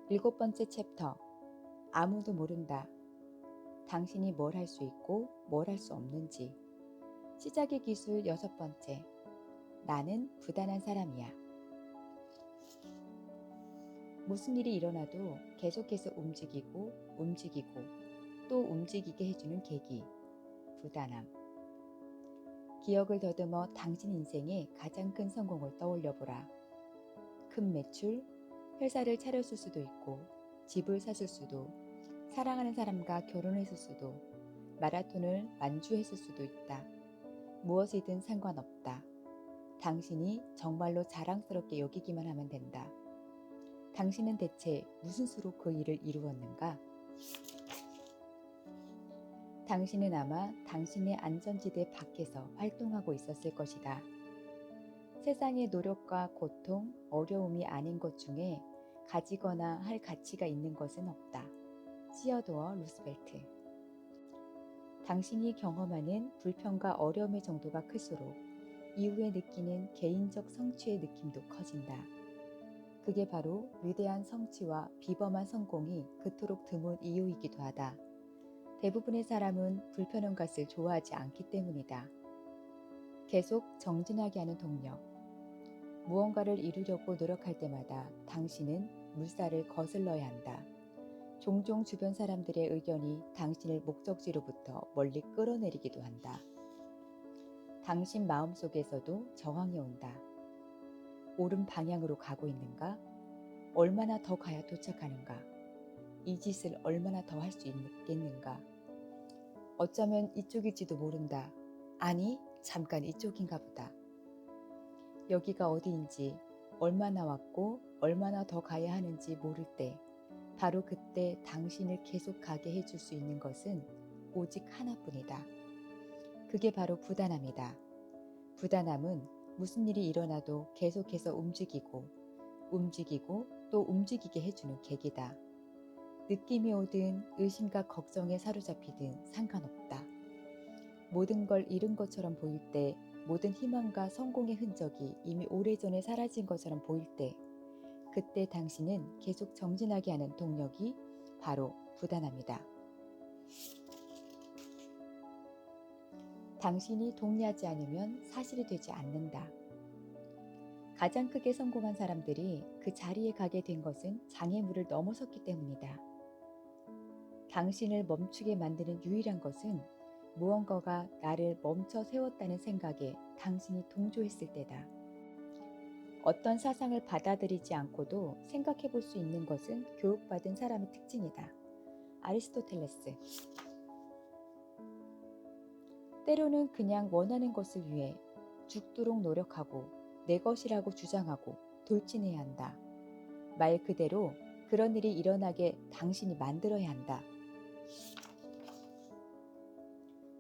7번째 챕터. 아무도 모른다. 당신이 뭘 할 수 있고 뭘 할 수 없는지. 시작의 기술 6번째. 나는 부단한 사람이야. 무슨 일이 일어나도 계속해서 움직이고 또 움직이게 해주는 계기. 부단함. 기억을 더듬어 당신 인생의 가장 큰 성공을 떠올려보라. 큰 매출, 회사를 차렸을 수도 있고 집을 샀을 수도, 사랑하는 사람과 결혼했을 수도, 마라톤을 완주했을 수도 있다. 무엇이든 상관없다. 당신이 정말로 자랑스럽게 여기기만 하면 된다. 당신은 대체 무슨 수로 그 일을 이루었는가? 당신은 아마 당신의 안전지대 밖에서 활동하고 있었을 것이다. 세상의 노력과 고통, 어려움이 아닌 것 중에 가지거나 할 가치가 있는 것은 없다. 시어도어 루스벨트. 당신이 경험하는 불평과 어려움의 정도가 클수록 이후에 느끼는 개인적 성취의 느낌도 커진다. 그게 바로 위대한 성취와 비범한 성공이 그토록 드문 이유이기도 하다. 대부분의 사람은 불편한 것을 좋아하지 않기 때문이다. 계속 정진하게 하는 동력. 무언가를 이루려고 노력할 때마다 당신은 물살을 거슬러야 한다. 종종 주변 사람들의 의견이 당신을 목적지로부터 멀리 끌어내리기도 한다. 당신 마음속에서도 저항이 온다. 옳은 방향으로 가고 있는가? 얼마나 더 가야 도착하는가? 이 짓을 얼마나 더 할 수 있겠는가? 어쩌면 이쪽일지도 모른다. 아니, 잠깐 이쪽인가 보다. 여기가 어디인지, 얼마나 왔고 얼마나 더 가야 하는지 모를 때, 바로 그때 당신을 계속 가게 해줄 수 있는 것은 오직 하나뿐이다. 그게 바로 부단함이다. 부단함은 무슨 일이 일어나도 계속해서 움직이고 또 움직이게 해주는 계기다. 느낌이 오든 의심과 걱정에 사로잡히든 상관없다. 모든 걸 잃은 것처럼 보일 때, 모든 희망과 성공의 흔적이 이미 오래전에 사라진 것처럼 보일 때, 그때 당신은 계속 정진하게 하는 동력이 바로 부단함이다. 당신이 동의하지 않으면 사실이 되지 않는다. 가장 크게 성공한 사람들이 그 자리에 가게 된 것은 장애물을 넘어섰기 때문이다. 당신을 멈추게 만드는 유일한 것은 무언가가 나를 멈춰 세웠다는 생각에 당신이 동조했을 때다. 어떤 사상을 받아들이지 않고도 생각해 볼 수 있는 것은 교육받은 사람의 특징이다. 아리스토텔레스. 때로는 그냥 원하는 것을 위해 죽도록 노력하고 내 것이라고 주장하고 돌진해야 한다. 말 그대로 그런 일이 일어나게 당신이 만들어야 한다.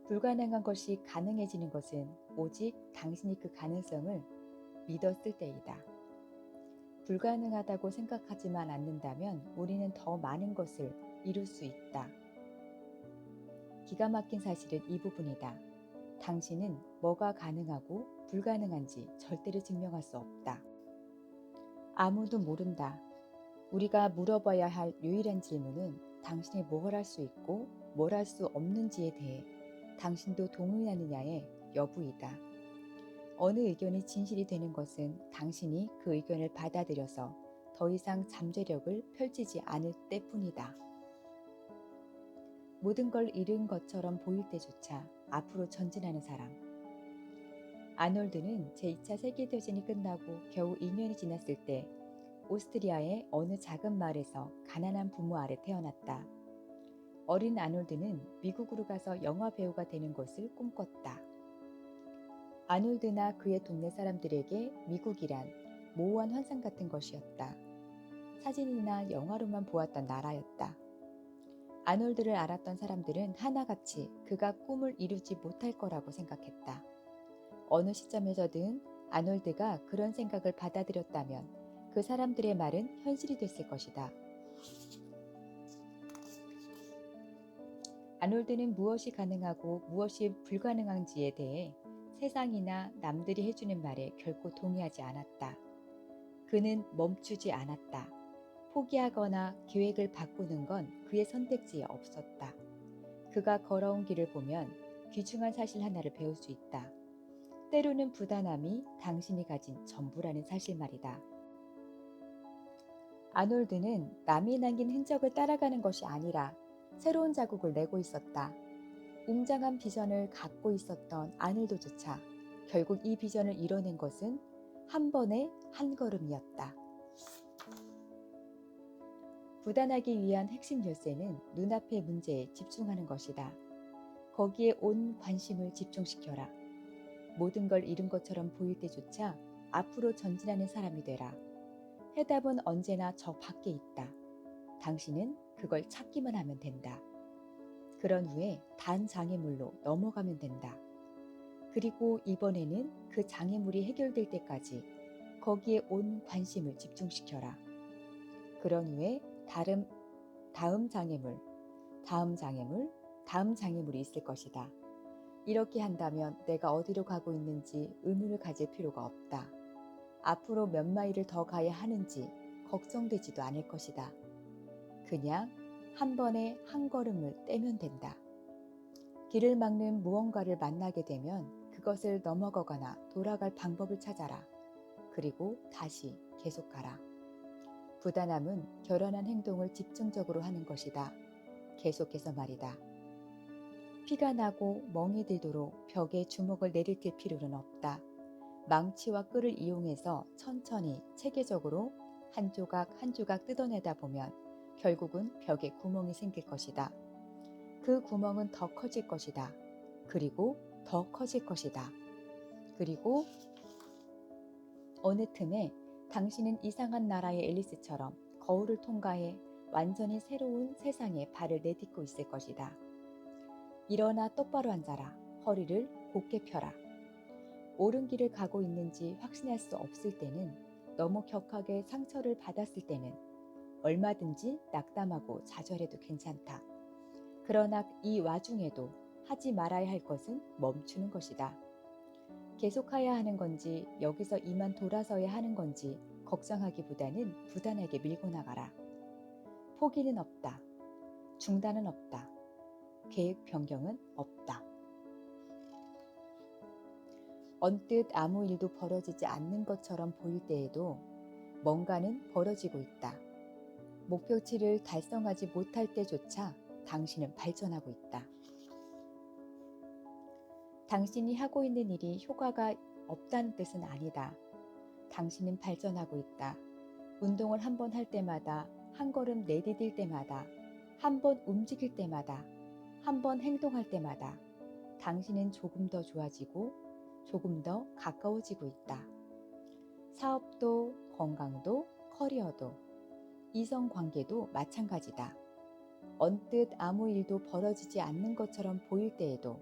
불가능한 것이 가능해지는 것은 오직 당신이 그 가능성을 믿었을 때이다. 불가능하다고 생각하지만 않는다면 우리는 더 많은 것을 이룰 수 있다. 기가 막힌 사실은 이 부분이다. 당신은 뭐가 가능하고 불가능한지 절대로 증명할 수 없다. 아무도 모른다. 우리가 물어봐야 할 유일한 질문은 당신이 뭘 할 수 있고 뭘 할 수 없는지에 대해 당신도 동의하느냐의 여부이다. 어느 의견이 진실이 되는 것은 당신이 그 의견을 받아들여서 더 이상 잠재력을 펼치지 않을 때뿐이다. 모든 걸 잃은 것처럼 보일 때조차 앞으로 전진하는 사람. 아놀드는 제2차 세계대전이 끝나고 겨우 2년이 지났을 때 오스트리아의 어느 작은 마을에서 가난한 부모 아래 태어났다. 어린 아놀드는 미국으로 가서 영화 배우가 되는 것을 꿈꿨다. 아놀드나 그의 동네 사람들에게 미국이란 모호한 환상 같은 것이었다. 사진이나 영화로만 보았던 나라였다. 아놀드를 알았던 사람들은 하나같이 그가 꿈을 이루지 못할 거라고 생각했다. 어느 시점에서든 아놀드가 그런 생각을 받아들였다면 그 사람들의 말은 현실이 됐을 것이다. 아놀드는 무엇이 가능하고 무엇이 불가능한지에 대해 세상이나 남들이 해주는 말에 결코 동의하지 않았다. 그는 멈추지 않았다. 포기하거나 계획을 바꾸는 건 그의 선택지에 없었다. 그가 걸어온 길을 보면 귀중한 사실 하나를 배울 수 있다. 때로는 부단함이 당신이 가진 전부라는 사실 말이다. 아놀드는 남이 남긴 흔적을 따라가는 것이 아니라 새로운 자국을 내고 있었다. 웅장한 비전을 갖고 있었던 아놀드조차 결국 이 비전을 이뤄낸 것은 한 번의 한 걸음이었다. 부단하기 위한 핵심 열쇠는 눈앞의 문제에 집중하는 것이다. 거기에 온 관심을 집중시켜라. 모든 걸 잃은 것처럼 보일 때조차 앞으로 전진하는 사람이 되라. 해답은 언제나 저 밖에 있다. 당신은 그걸 찾기만 하면 된다. 그런 후에 단 장애물로 넘어가면 된다. 그리고 이번에는 그 장애물이 해결될 때까지 거기에 온 관심을 집중시켜라. 그런 후에 다음 장애물, 다음 장애물, 다음 장애물이 있을 것이다. 이렇게 한다면 내가 어디로 가고 있는지 의문을 가질 필요가 없다. 앞으로 몇 마일을 더 가야 하는지 걱정되지도 않을 것이다. 그냥 한 번에 한 걸음을 떼면 된다. 길을 막는 무언가를 만나게 되면 그것을 넘어가거나 돌아갈 방법을 찾아라. 그리고 다시 계속 가라. 부단함은 결연한 행동을 집중적으로 하는 것이다. 계속해서 말이다. 피가 나고 멍이 들도록 벽에 주먹을 내리칠 필요는 없다. 망치와 끌을 이용해서 천천히 체계적으로 한 조각 한 조각 뜯어내다 보면 결국은 벽에 구멍이 생길 것이다. 그 구멍은 더 커질 것이다. 그리고 더 커질 것이다. 그리고 어느 틈에 당신은 이상한 나라의 앨리스처럼 거울을 통과해 완전히 새로운 세상에 발을 내딛고 있을 것이다. 일어나 똑바로 앉아라. 허리를 곧게 펴라. 옳은 길을 가고 있는지 확신할 수 없을 때는, 너무 격하게 상처를 받았을 때는 얼마든지 낙담하고 좌절해도 괜찮다. 그러나 이 와중에도 하지 말아야 할 것은 멈추는 것이다. 계속해야 하는 건지 여기서 이만 돌아서야 하는 건지 걱정하기보다는 부단하게 밀고 나가라. 포기는 없다. 중단은 없다. 계획 변경은 없다. 언뜻 아무 일도 벌어지지 않는 것처럼 보일 때에도 뭔가는 벌어지고 있다. 목표치를 달성하지 못할 때조차 당신은 발전하고 있다. 당신이 하고 있는 일이 효과가 없다는 뜻은 아니다. 당신은 발전하고 있다. 운동을 한 번 할 때마다, 한 걸음 내디딜 때마다, 한 번 움직일 때마다, 한 번 행동할 때마다 당신은 조금 더 좋아지고 조금 더 가까워지고 있다. 사업도, 건강도, 커리어도, 이성관계도 마찬가지다. 언뜻 아무 일도 벌어지지 않는 것처럼 보일 때에도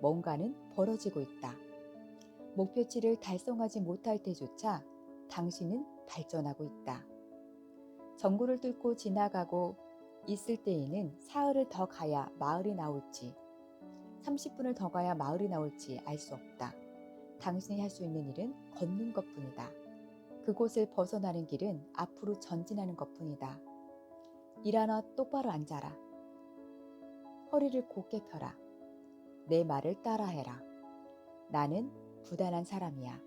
뭔가는 벌어지고 있다. 목표치를 달성하지 못할 때조차 당신은 발전하고 있다. 정글을 뚫고 지나가고 있을 때에는 사흘을 더 가야 마을이 나올지, 30분을 더 가야 마을이 나올지 알 수 없다. 당신이 할 수 있는 일은 걷는 것뿐이다. 그곳을 벗어나는 길은 앞으로 전진하는 것뿐이다. 일어나 똑바로 앉아라. 허리를 곧게 펴라. 내 말을 따라해라. 나는 부단한 사람이야.